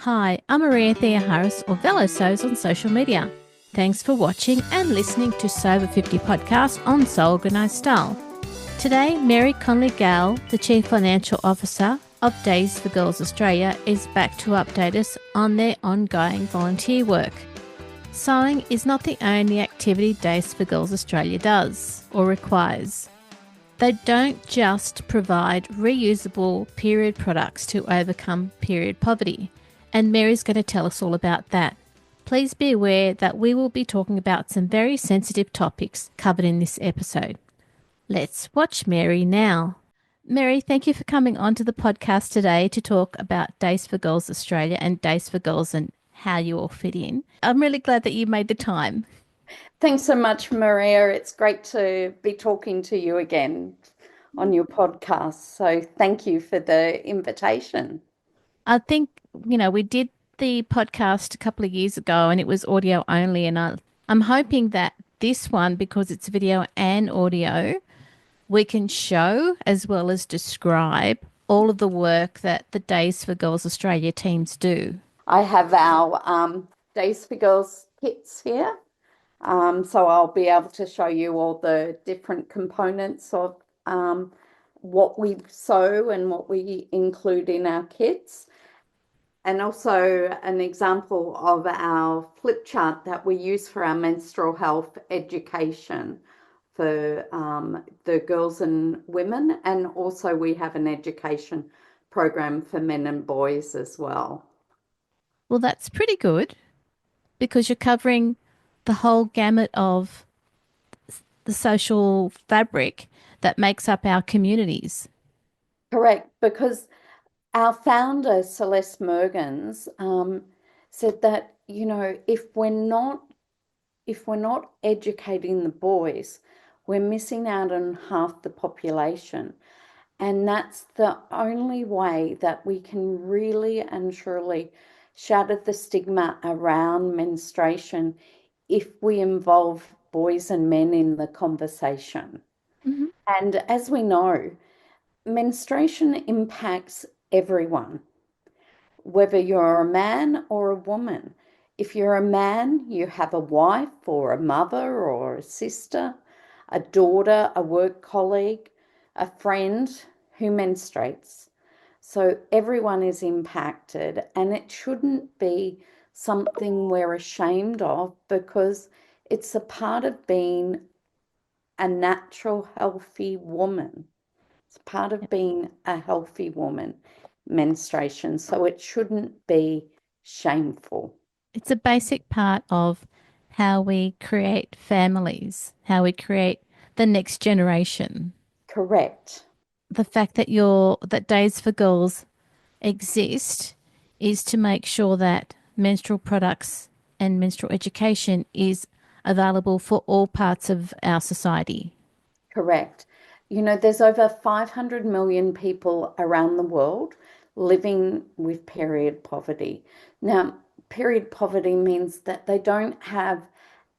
Hi, I'm Maria Thea Harris, or Velo Sews on social media. Thanks for watching and listening to Sew Over 50 podcast on Sew Organised Style. Today, Mary Connelly-Gale, the Chief Financial Officer of Days for Girls Australia, is back to update us on their ongoing volunteer work. Sewing is not the only activity Days for Girls Australia does or requires. They don't just provide reusable period products to overcome period poverty, and Mary's going to tell us all about that. Please be aware that we will be talking about some very sensitive topics covered in this episode. Let's watch Mary now. Mary, thank you for coming onto the podcast today to talk about Days for Girls Australia and Days for Girls and how you all fit in. I'm really glad that you made the time. Thanks so much, Maria. It's great to be talking to you again on your podcast. So thank you for the invitation. I think, we did the podcast a couple of years ago and it was audio only. And I'm hoping that this one, because it's video and audio, we can show as well as describe all of the work that the Days for Girls Australia teams do. I have our Days for Girls kits here. So I'll be able to show you all the different components of what we sew and what we include in our kits. And also an example of our flip chart that we use for our menstrual health education for the girls and women. And also we have an education program for men and boys as well. Well, that's pretty good because you're covering the whole gamut of the social fabric that makes up our communities. Correct, because our founder, Celeste Mergens, said that, if we're not educating the boys, we're missing out on half the population. And that's the only way that we can really and truly shatter the stigma around menstruation if we involve boys and men in the conversation. Mm-hmm. And as we know, menstruation impacts everyone, whether you're a man or a woman. If you're a man, you have a wife or a mother or a sister, a daughter, a work colleague, a friend who menstruates. So everyone is impacted, and it shouldn't be something we're ashamed of because it's a part of being a natural, healthy woman. It's part of being a healthy woman, menstruation. So it shouldn't be shameful. It's a basic part of how we create families, how we create the next generation. Correct. The fact that that Days for Girls exist is to make sure that menstrual products and menstrual education is available for all parts of our society. Correct. There's over 500 million people around the world living with period poverty. Now, period poverty means that they don't have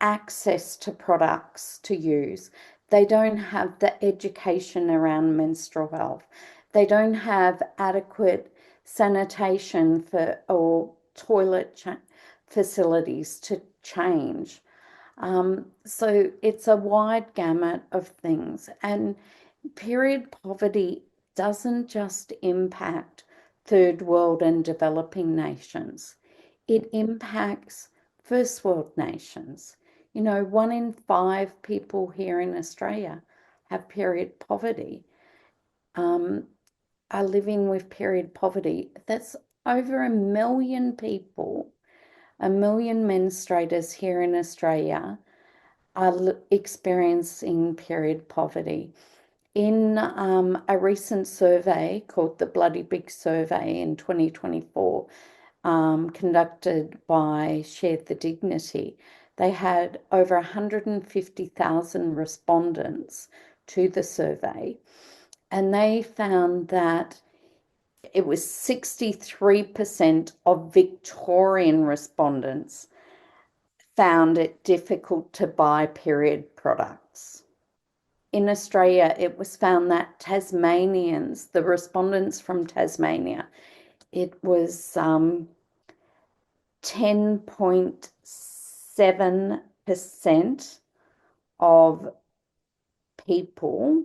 access to products to use. They don't have the education around menstrual health. They don't have adequate sanitation or toilet facilities to change. So it's a wide gamut of things. And period poverty doesn't just impact third world and developing nations. It impacts first world nations. 1 in 5 people here in Australia have period poverty, are living with period poverty. That's over 1 million people. 1 million menstruators here in Australia are experiencing period poverty. In a recent survey called the Bloody Big Survey in 2024, conducted by Share the Dignity, they had over 150,000 respondents to the survey, and they found that it was 63% of Victorian respondents found it difficult to buy period products. In Australia, it was found that Tasmanians, the respondents from Tasmania, it was 10.7% of people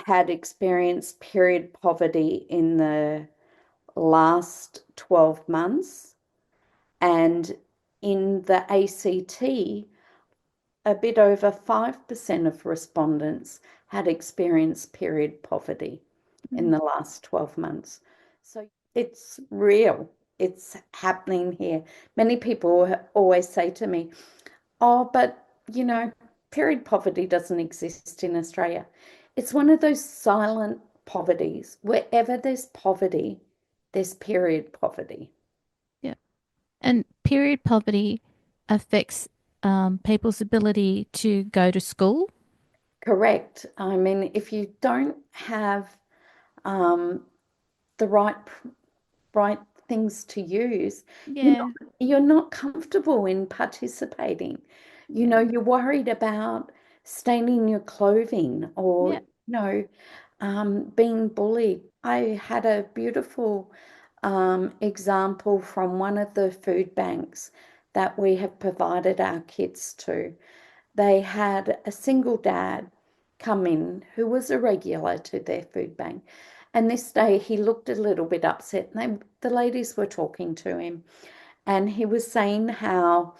had experienced period poverty in the last 12 months. And in the ACT, a bit over 5% of respondents had experienced period poverty in the last 12 months. So it's real. It's happening here. Many people always say to me, oh, but period poverty doesn't exist in Australia. It's one of those silent poverties. Wherever there's poverty, there's period poverty. Yeah. And period poverty affects people's ability to go to school. Correct. I mean, if you don't have um, the right things to use, Yeah. you're not comfortable in participating. Yeah. You're worried about staining your clothing or, Yeah. being bullied. I had a beautiful example from one of the food banks that we have provided our kids to. They had a single dad come in who was a regular to their food bank. And this day he looked a little bit upset. And the ladies were talking to him, and he was saying how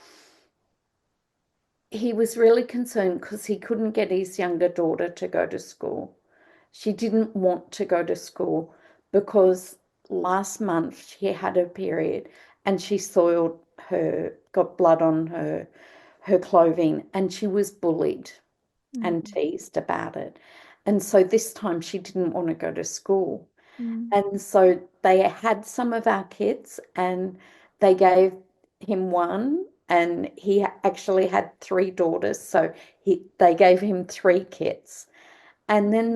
he was really concerned because he couldn't get his younger daughter to go to school. She didn't want to go to school because last month she had her period and she soiled got blood on her clothing, and she was bullied and Mm. teased about it. And so this time she didn't want to go to school. Mm. And so they had some of our kits and they gave him one, and he actually had three daughters. So they gave him three kits. And then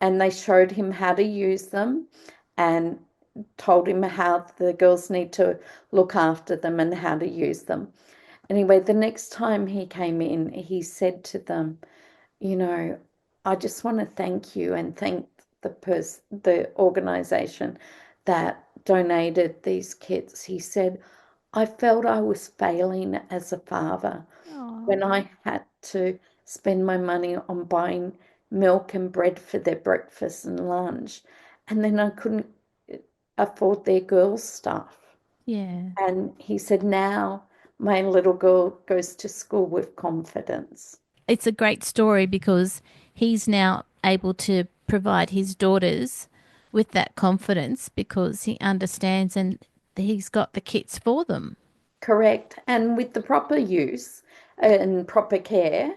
and they showed him how to use them and told him how the girls need to look after them and how to use them. Anyway, the next time he came in, he said to them, you know, I just want to thank you and thank the organization that donated these kits. He said, I felt I was failing as a father when Oh, I had to spend my money on buying milk and bread for their breakfast and lunch, and then I couldn't afford their girls' stuff. yeah. And he said, now my little girl goes to school with confidence. It's a great story because he's now able to provide his daughters with that confidence because he understands and he's got the kits for them. Correct. And with the proper use and proper care,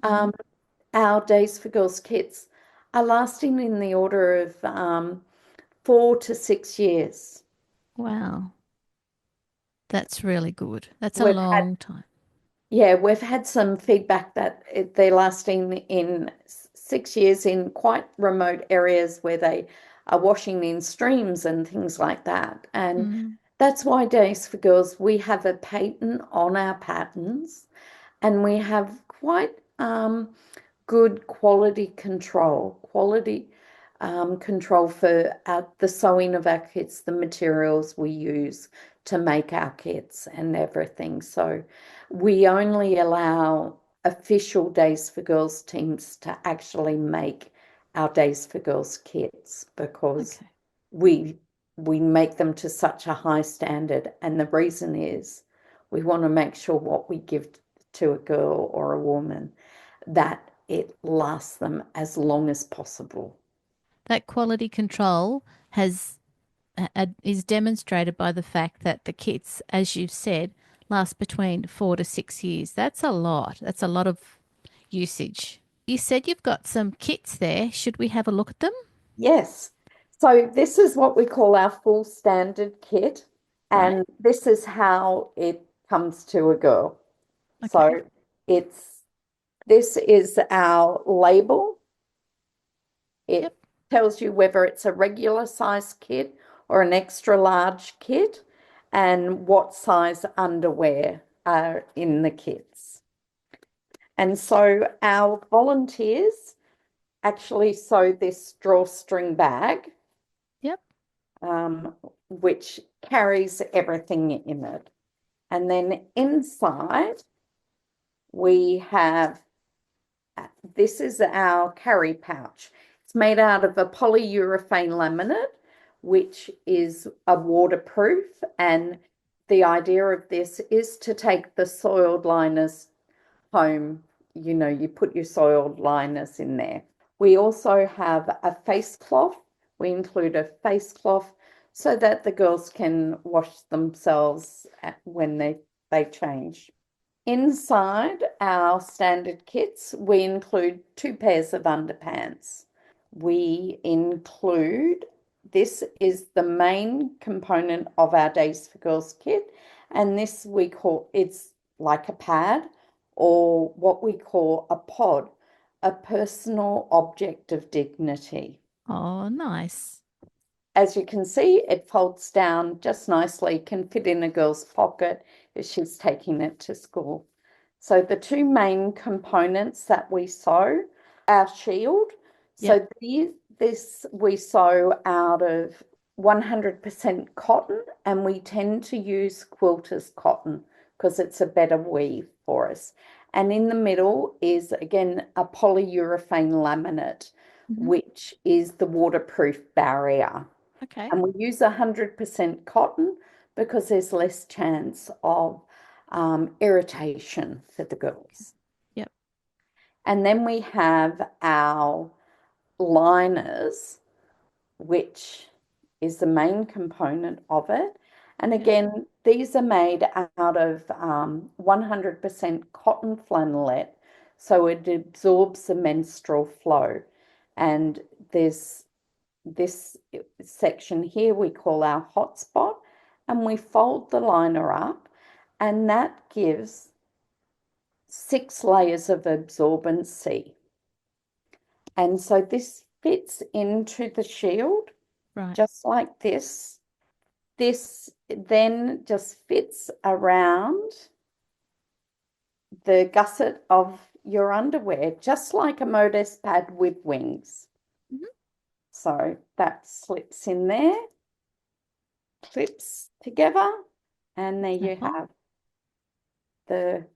Mm. um, our Days for Girls kits are lasting in the order of 4 to 6 years. Wow. That's really good. That's a We've had, long time. yeah, we've had some feedback that they're lasting in 6 years in quite remote areas where they are washing in streams and things like that. And Mm. that's why Days for Girls, we have a patent on our patents, and we have quite good quality control for the sewing of our kits, the materials we use to make our kits and everything. So we only allow official Days for Girls teams to actually make our Days for Girls kits because Okay. we we make them to such a high standard. And the reason is we want to make sure what we give to a girl or a woman that it lasts them as long as possible. That quality control has is demonstrated by the fact that the kits, as you've said, last between 4 to 6 years. That's a lot. That's a lot of usage. You said you've got some kits there. Should we have a look at them? Yes. So this is what we call our full standard kit, Right? and this is how it comes to a girl. Okay. So it's this is our label. Yep. It tells you whether it's a regular size kit or an extra large kit and what size underwear are in the kits. And so our volunteers actually sew this drawstring bag. Yep. um, which carries everything in it. And then inside, we have this is our carry pouch. It's made out of a polyurethane laminate, which is a waterproof. And the idea of this is to take the soiled liners home. You know, you put your soiled liners in there. We also have a face cloth. We include a face cloth so that the girls can wash themselves when they change. Inside our standard kits, we include 2 pairs of underpants. We include, this is the main component of our Days for Girls kit, and this we call, it's like a pad or what we call a pod, a personal object of dignity. Oh, nice. As you can see, it folds down just nicely, can fit in a girl's pocket if she's taking it to school. So the two main components that we sew, our shield. Yep. So this we sew out of 100% cotton, and we tend to use quilter's cotton because it's a better weave for us. And in the middle is again a polyurethane laminate, Hmm. which is the waterproof barrier. Okay. And we use 100% cotton because there's less chance of irritation for the girls. Yep. And then we have our liners, which is the main component of it. And Yep. again, these are made out of 100% cotton flannelette, so it absorbs the menstrual flow. And there's this section here we call our hotspot, and we fold the liner up, and that gives 6 layers of absorbency. And so this fits into the shield Right. just like this. This then just fits around the gusset of your underwear, just like a modest pad with wings. Hmm. So that slips in there, clips together, and there you Uh-huh. have the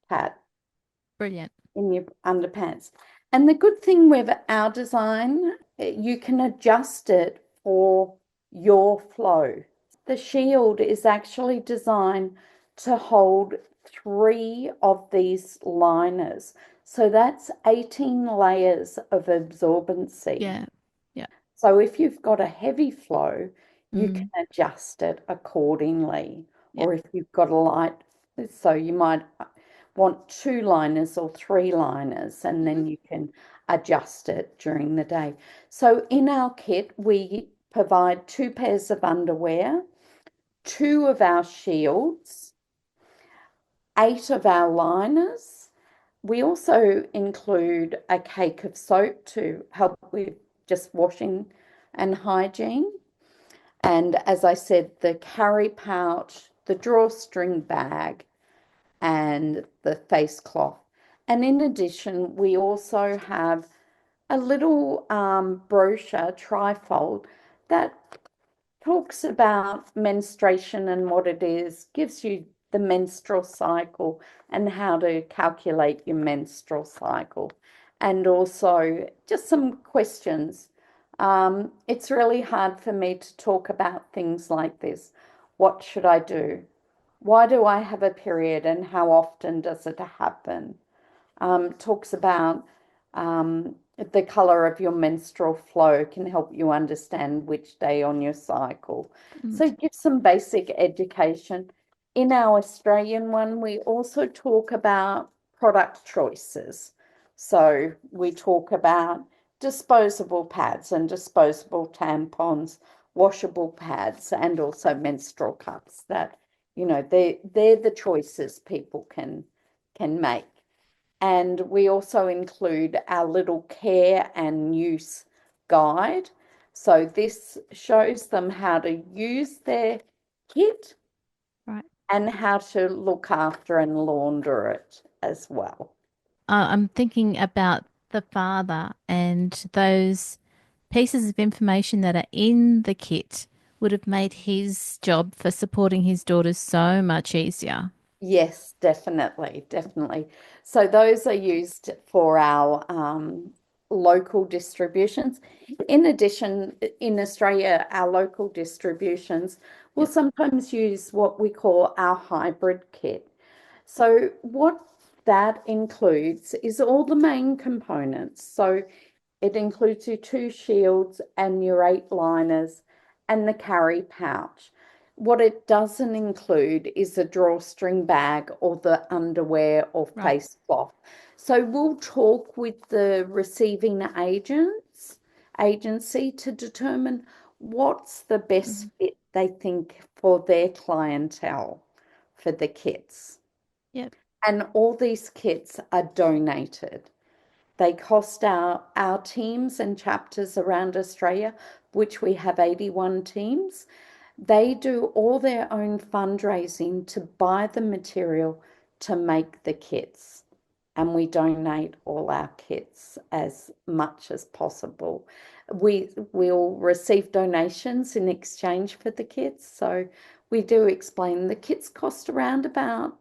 pad Brilliant. in your underpants. And the good thing with our design, you can adjust it for your flow. The shield is actually designed to hold 3 of these liners. So that's 18 layers of absorbency. Yeah. Yeah. So if you've got a heavy flow, you can Mm. adjust it accordingly. Yep. Or if you've got a light, so you might want 2 liners or 3 liners, and Hmm. then you can adjust it during the day. So in our kit, we provide 2 pairs of underwear, 2 of our shields, 8 of our liners. We also include a cake of soap to help with just washing and hygiene. And as I said, the carry pouch, the drawstring bag, and the face cloth. And in addition, we also have a little brochure, trifold, that talks about menstruation and what it is, gives you the menstrual cycle and how to calculate your menstrual cycle, and also just some questions. It's really hard for me to talk about things like this. What should I do? Why do I have a period and how often does it happen? Talks about the color of your menstrual flow can help you understand which day on your cycle. Mm. So give some basic education. In our Australian one, we also talk about product choices. So we talk about disposable pads and disposable tampons, washable pads, and also menstrual cups that, they're the choices people can make. And we also include our little care and use guide. So this shows them how to use their kit Right. and how to look after and launder it as well. I'm thinking about the father and those pieces of information that are in the kit would have made his job for supporting his daughters so much easier. Yes, definitely, definitely. So those are used for our local distributions. In addition, in Australia, our local distributions will Yep. sometimes use what we call our hybrid kit. So what that includes is all the main components. So it includes your two shields and your eight liners and the carry pouch. What it doesn't include is the drawstring bag or the underwear or Right. face cloth. So we'll talk with the receiving agency to determine what's the best Mhm. fit they think for their clientele for the kits. Yep. And all these kits are donated. They cost our teams and chapters around Australia, which we have 81 teams. They do all their own fundraising to buy the material to make the kits. And we donate all our kits as much as possible. We'll receive donations in exchange for the kits. So we do explain the kits cost around about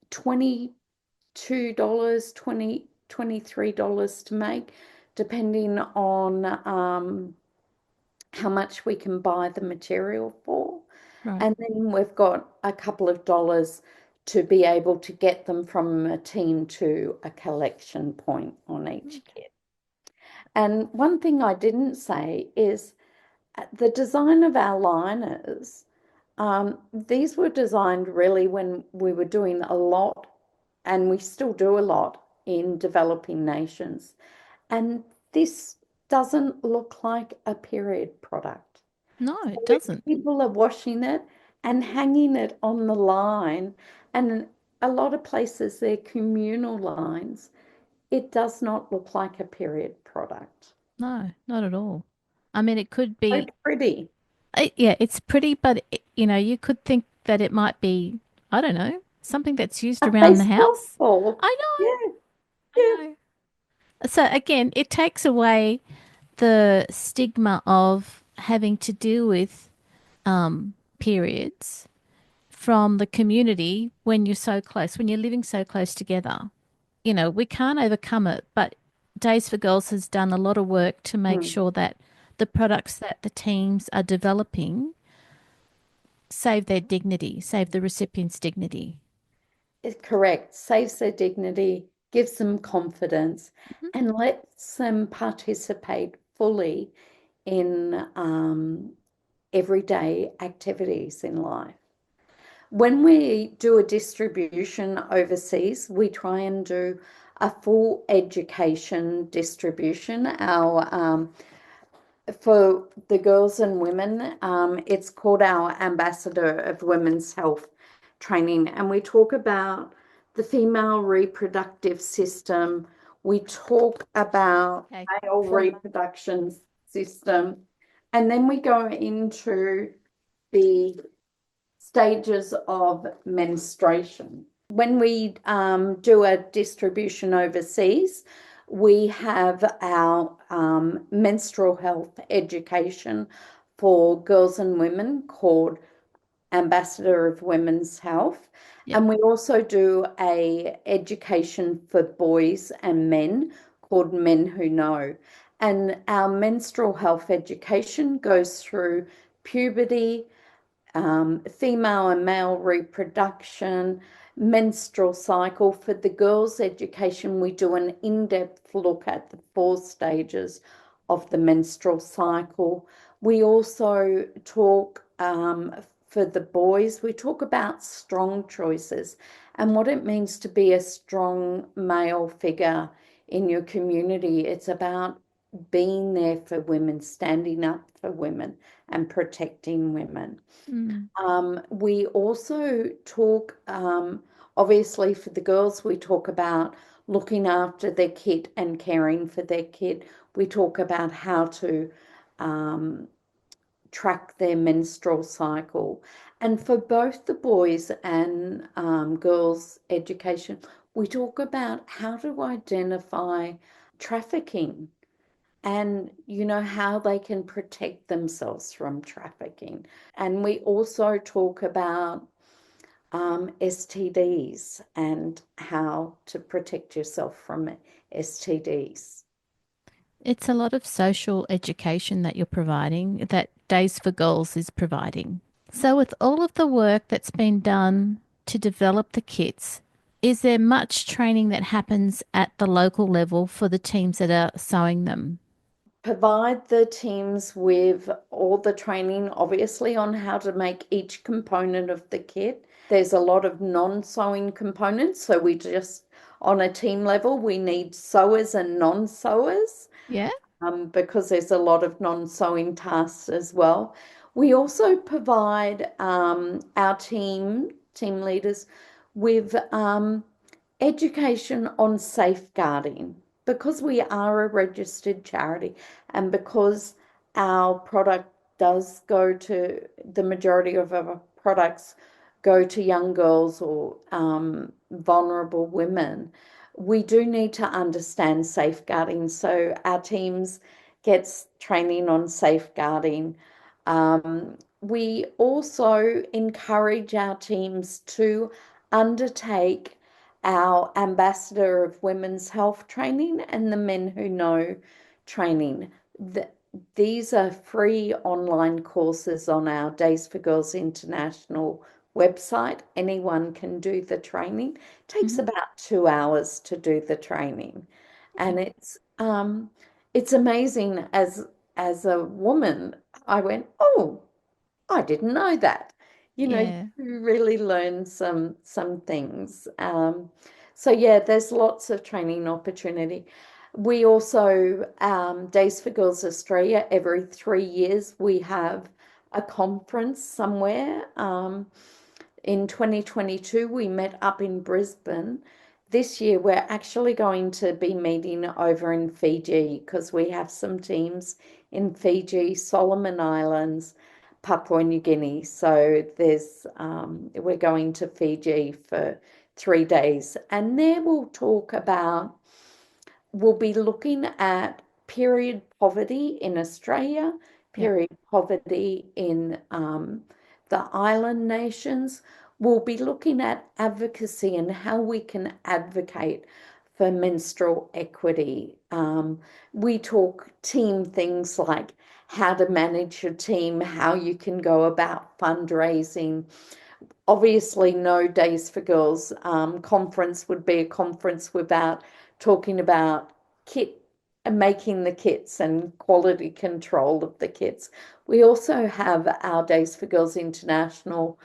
22 dollars, 23 dollars to make, depending on how much we can buy the material for. Right. And then we've got a couple of dollars to be able to get them from a team to a collection point on each Okay. kit. And one thing I didn't say is the design of our liners. These were designed really when we were doing a lot, and we still do a lot in developing nations. And this doesn't look like a period product. No, it So doesn't. people are washing it and hanging it on the line, and a lot of places they're communal lines. It does not look like a period product. No, not at all. I mean, it could So be, pretty. yeah, it's pretty, but you could think that it might be, I don't know, something that's used A around the face cloth house. or I know, yeah, yeah. I know. So again, it takes away the stigma of having to deal with periods from the community when you're so close, when you're living so close together. We can't overcome it, but Days for Girls has done a lot of work to make Hmm. sure that the products that the teams are developing save their dignity, save the recipient's dignity. It's correct. Saves their dignity, gives them confidence, Mhm. and lets them participate fully in everyday activities in life. When we do a distribution overseas, we try and do a full education distribution. Our For the girls and women, it's called our Ambassador of Women's Health training, and we talk about the female reproductive system. We talk about Okay. male reproduction system, and then we go into the stages of menstruation. When we do a distribution overseas, we have our menstrual health education for girls and women called Ambassador of Women's Health. Yep. And we also do a education for boys and men called Men Who Know. And our menstrual health education goes through puberty, female and male reproduction, menstrual cycle. For the girls' education, we do an in-depth look at the four stages of the menstrual cycle. We also talk, for the boys, we talk about strong choices and what it means to be a strong male figure in your community. It's about being there for women, standing up for women, and protecting women. Mm. We also talk, obviously, for the girls, we talk about looking after their kid and caring for their kid. We talk about how to um, track their menstrual cycle. And for both the boys and girls' education, we talk about how to identify trafficking. and how they can protect themselves from trafficking. And we also talk about STDs and how to protect yourself from STDs. It's a lot of social education that you're providing, that Days for Girls is providing. So, with all of the work that's been done to develop the kits, is there much training that happens at the local level for the teams that are sewing them? Provide the teams with all the training, obviously, on how to make each component of the kit. There's a lot of non-sewing components, so on a team level, we need sewers and non-sewers. Yeah. Because there's a lot of non-sewing tasks as well. We also provide our team leaders, with education on safeguarding, because we are a registered charity and because our product does go to the majority of our products go to young girls or vulnerable women. We do need to understand safeguarding. So our teams gets training on safeguarding. We also encourage our teams to undertake our Ambassador of Women's Health training and the Men Who Know training. These are free online courses on our Days for Girls International website. Anyone can do the training. It takes Mhm. about 2 hours to do the training. And it's amazing, as a woman, I went, oh, I didn't know that. Yeah. You really learn some things. So yeah, there's lots of training opportunity. We also, Days for Girls Australia, every 3 years we have a conference somewhere. In 2022, we met up in Brisbane. This year, we're actually going to be meeting over in Fiji because we have some teams in Fiji, Solomon Islands, Papua New Guinea. So we're going to Fiji for 3 days, and there we'll be looking at period poverty in Australia, Yep. period poverty in the island nations. We'll be looking at advocacy and how we can advocate for menstrual equity. We talk team things like how to manage your team, how you can go about fundraising. Obviously, no Days for Girls conference would be a conference without talking about kit and making the kits and quality control of the kits. We also have our Days for Girls International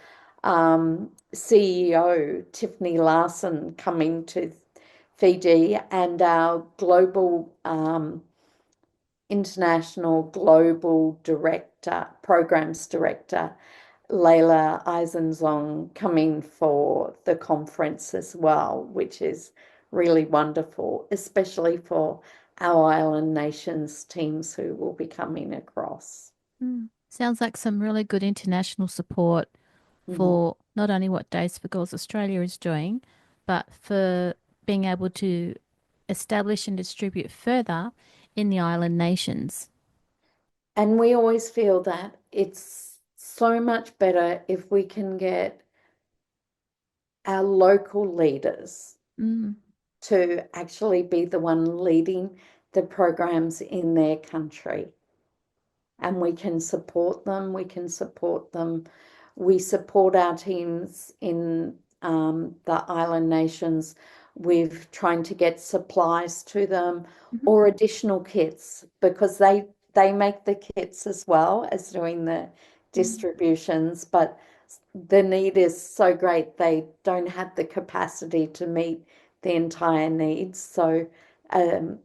CEO, Tiffany Larson, coming to Fiji, and our international global director, programs director, Layla Eisenzong, coming for the conference as well, which is really wonderful, especially for our island nations teams who will be coming across. Mm. Sounds like some really good international support Mhm. for not only what Days for Girls Australia is doing, but for being able to establish and distribute further in the island nations. And we always feel that it's so much better if we can get our local leaders Mm. to actually be the one leading the programs in their country. And we can support them. We can support them. We support our teams in the island nations with trying to get supplies to them Mhm. or additional kits, because they make the kits as well as doing the Mm. distributions, but the need is so great they don't have the capacity to meet the entire needs. So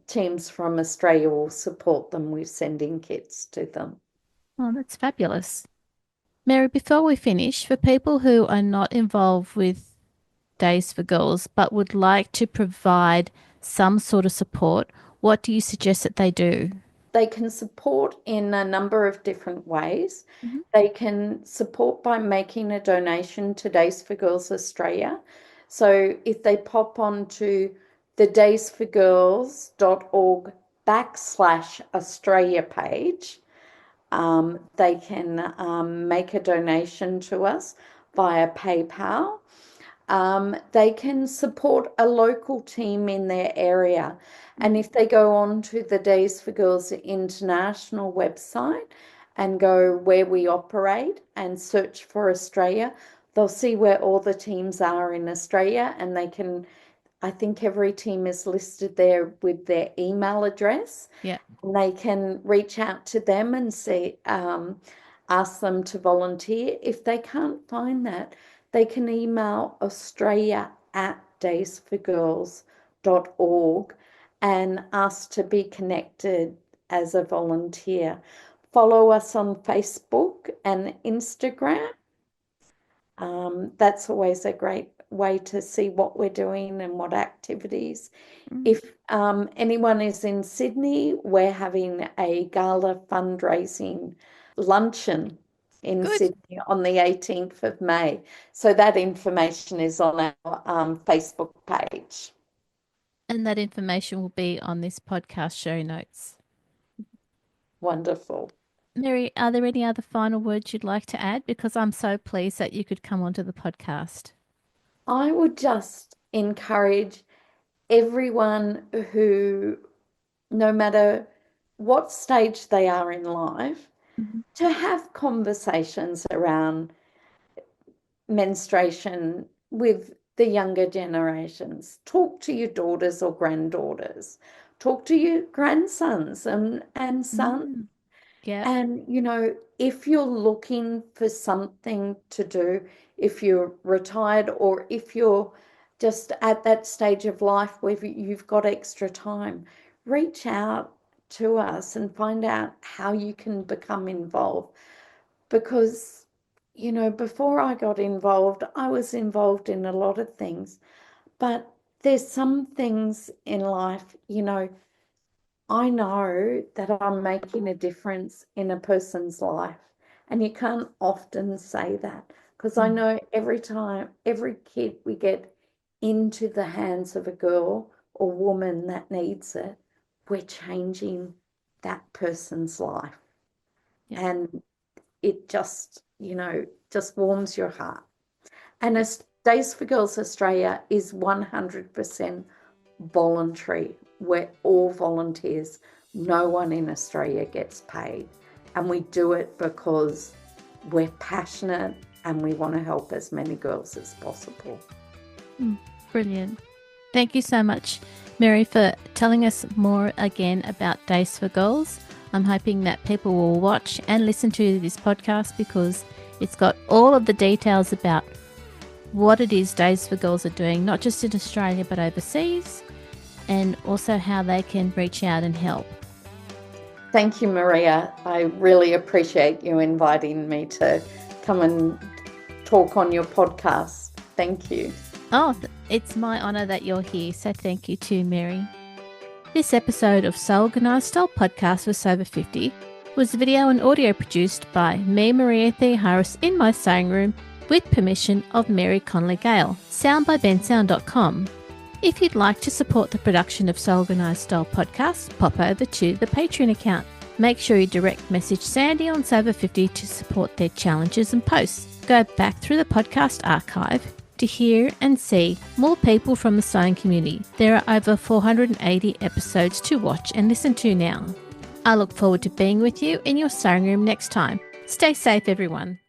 teams from Australia will support them with sending kits to them. Oh, that's fabulous. Mary, before we finish, for people who are not involved with Days for Girls but would like to provide some sort of support, what do you suggest that they do? They can support in a number of different ways. Mhm. They can support by making a donation to Days for Girls Australia. So if they pop on to the daysforgirls.org /Australia page. They can make a donation to us via PayPal. They can support a local team in their area. And if they go on to the Days for Girls International website and go where we operate and search for Australia, they'll see where all the teams are in Australia, and they can, I think every team is listed there with their email address. Yeah. And they can reach out to them and see, ask them to volunteer. If they can't find that, they can email australia@daysforgirls.org and ask to be connected as a volunteer. Follow us on Facebook and Instagram. That's always a great way to see what we're doing and what activities. If anyone is in Sydney, we're having a gala fundraising luncheon in Sydney on the 18th of May. So that information is on our Facebook page. And that information will be on this podcast show notes. Wonderful. Mary, are there any other final words you'd like to add? Because I'm so pleased that you could come onto the podcast. I would just encourage everyone who, no matter what stage they are in life, to have conversations around menstruation with the younger generations. Talk to your daughters or granddaughters. Talk to your grandsons and sons. Yeah. And, if you're looking for something to do, if you're retired or if you're just at that stage of life where you've got extra time, reach out to us and find out how you can become involved. Because, before I got involved, I was involved in a lot of things. But there's some things in life, I know that I'm making a difference in a person's life. And you can't often say that, because I know every kid we get into the hands of a girl or woman that needs it, we're changing that person's life. Yeah. And it just, just warms your heart. And as Days for Girls Australia is 100% voluntary. We're all volunteers. No one in Australia gets paid. And we do it because we're passionate and we want to help as many girls as possible. Brilliant. Thank you so much, Mary, for telling us more again about Days for Girls. I'm hoping that people will watch and listen to this podcast because it's got all of the details about what it is Days for Girls are doing, not just in Australia but overseas, and also how they can reach out and help. Thank you, Maria. I really appreciate you inviting me to come and talk on your podcast. Thank you. Oh, it's my honour that you're here, so thank you too, Mary. This episode of Organised Style Podcast for Sober 50 was video and audio produced by me, Maria Theoharis, in my sewing room with permission of Mary Connelly-Gale. Sound by bensound.com. If you'd like to support the production of Organised Style Podcast, pop over to the Patreon account. Make sure you direct message Sandy on Sober 50 to support their challenges and posts. Go back through the podcast archive to hear and see more people from the sewing community. There are over 480 episodes to watch and listen to now. I look forward to being with you in your sewing room next time. Stay safe, everyone.